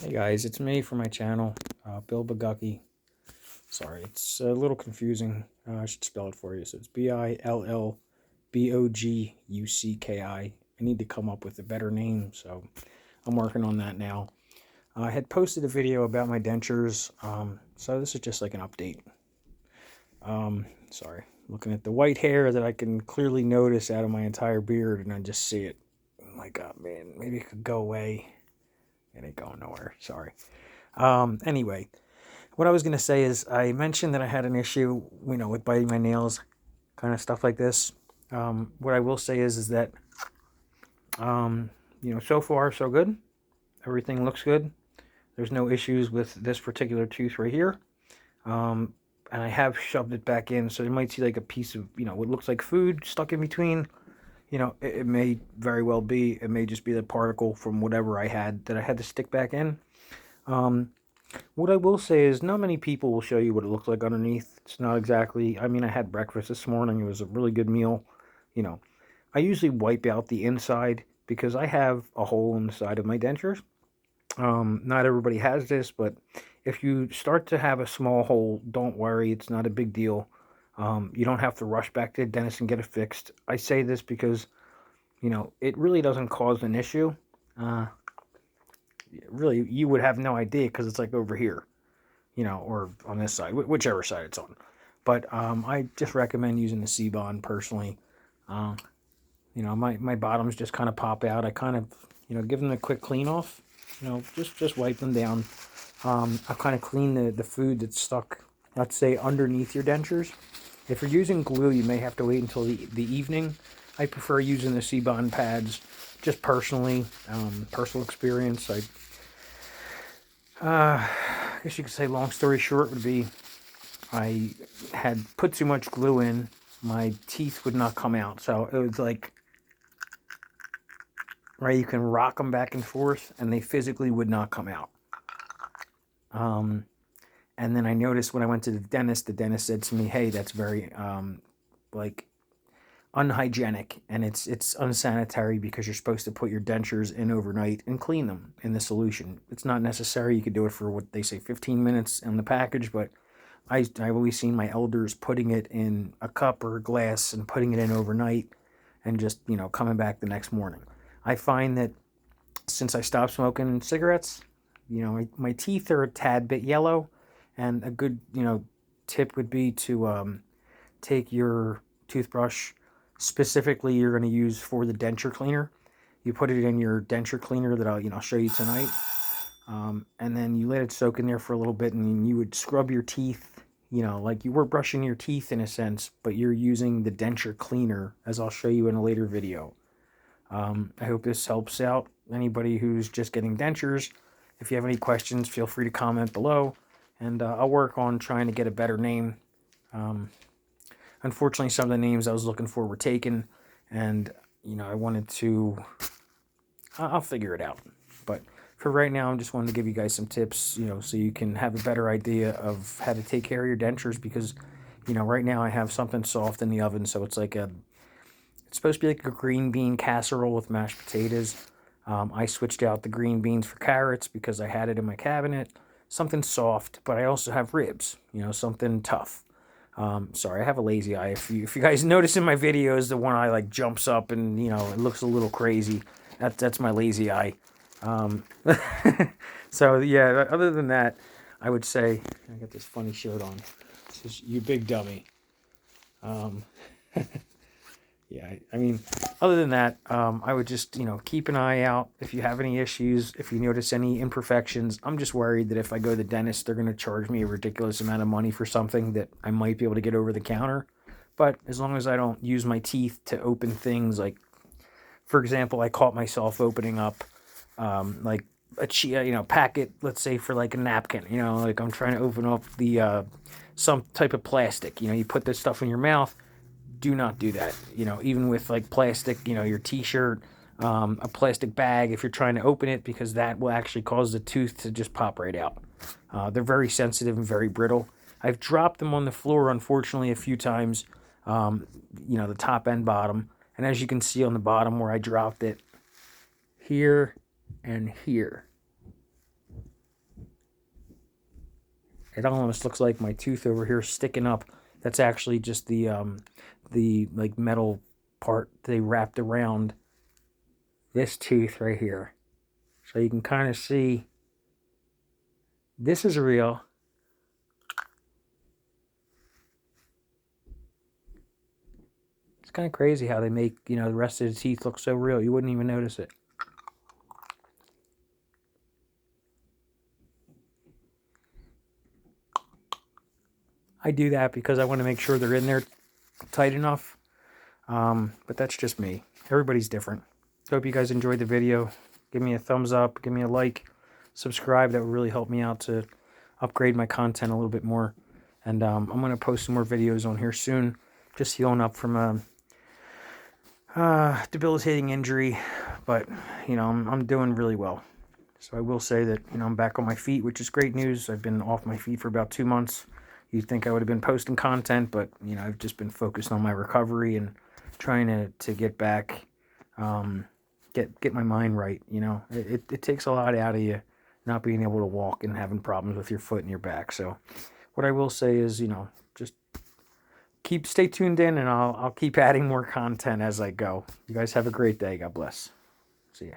Hey guys, it's me from my channel, Bill Bogucki. Sorry, it's a little confusing. I should spell it for you. So it's Billbogucki. I need to come up with a better name, so I'm working on that now. I had posted a video about my dentures, so this is just like an update. Sorry, looking at the white hair that I can clearly notice out of my entire beard, and I just see it. I'm like, oh man, maybe it could go away. It ain't going nowhere. Sorry. Anyway, what I was going to say is I mentioned that I had an issue, with biting my nails, kind of stuff like this. What I will say is that, so far so good. Everything looks good. There's no issues with this particular tooth right here. And I have shoved it back in, so you might see like a piece of, what looks like food stuck in between. It may very well be. It may just be the particle from whatever I had that I had to stick back in. What I will say is not many people will show you what it looks like underneath. It's not exactly, I mean, I had breakfast this morning. It was a really good meal. You know, I usually wipe out the inside because I have a hole in the side of my dentures. Not everybody has this, but if you start to have a small hole, don't worry. It's not a big deal. You don't have to rush back to the dentist and get it fixed. I say this because, it really doesn't cause an issue. Really, you would have no idea because it's like over here, or on this side, whichever side it's on. But I just recommend using the C-Bond personally. Uh, my bottoms just kind of pop out. I kind of, give them a quick clean off. Just wipe them down. I kind of clean the food that's stuck, let's say, underneath your dentures. If you're using glue, you may have to wait until the evening. I prefer using the C-Bond pads, just personally, personal experience. I guess you could say, long story short, would be I had put too much glue in. My teeth would not come out. So it was like, right, you can rock them back and forth, and they physically would not come out. And then I noticed when I went to the dentist said to me, hey, that's very, like, unhygienic, and it's unsanitary because you're supposed to put your dentures in overnight and clean them in the solution. It's not necessary. You could do it for what they say 15 minutes in the package, but I've always seen my elders putting it in a cup or a glass and putting it in overnight and just, coming back the next morning. I find that since I stopped smoking cigarettes, my teeth are a tad bit yellow, and a good, tip would be to take your toothbrush, specifically you're going to use for the denture cleaner. You put it in your denture cleaner that I'll show you tonight. And then you let it soak in there for a little bit, and then you would scrub your teeth, like you were brushing your teeth in a sense, but you're using the denture cleaner, as I'll show you in a later video. I hope this helps out anybody who's just getting dentures. If you have any questions, feel free to comment below, and I'll work on trying to get a better name. Unfortunately, some of the names I was looking for were taken, and, I wanted to, I'll figure it out. But for right now, I just wanted to give you guys some tips, so you can have a better idea of how to take care of your dentures, because, right now I have something soft in the oven, so it's supposed to be like a green bean casserole with mashed potatoes. I switched out the green beans for carrots because I had it in my cabinet. Something soft, but I also have ribs, something tough. Sorry, I have a lazy eye. If you guys notice in my videos, the one eye like jumps up and, it looks a little crazy. That's my lazy eye. So yeah, other than that, I would say, I got this funny shirt on. This is You Big Dummy. Yeah, I mean, other than that, I would just, keep an eye out. If you have any issues, if you notice any imperfections, I'm just worried that if I go to the dentist, they're going to charge me a ridiculous amount of money for something that I might be able to get over the counter. But as long as I don't use my teeth to open things, like, for example, I caught myself opening up, like a packet, let's say for like a napkin, like I'm trying to open up the, some type of plastic, you put this stuff in your mouth. Do not do that. Even with like plastic, your t-shirt, a plastic bag, if you're trying to open it, because that will actually cause the tooth to just pop right out. They're very sensitive and very brittle. I've dropped them on the floor, unfortunately, a few times, the top and bottom. And as you can see on the bottom where I dropped it, here and here. It almost looks like my tooth over here sticking up. That's actually just the like metal part they wrapped around this tooth right here. So you can kind of see this is real. It's kind of crazy how they make, you know, the rest of the teeth look so real. You wouldn't even notice it. I do that because I want to make sure they're in there tight enough. But that's just me. Everybody's different. Hope you guys enjoyed the video. Give me a thumbs up. Give me a like. Subscribe. That would really help me out to upgrade my content a little bit more. And I'm going to post some more videos on here soon. Just healing up from a debilitating injury. But, you know, I'm doing really well. So I will say that, you know, I'm back on my feet, which is great news. I've been off my feet for about 2 months. You'd think I would have been posting content, but, you know, I've just been focused on my recovery and trying to get back, get my mind right, you know. It takes a lot out of you not being able to walk and having problems with your foot and your back. So what I will say is, you know, just stay tuned in, and I'll keep adding more content as I go. You guys have a great day. God bless. See ya.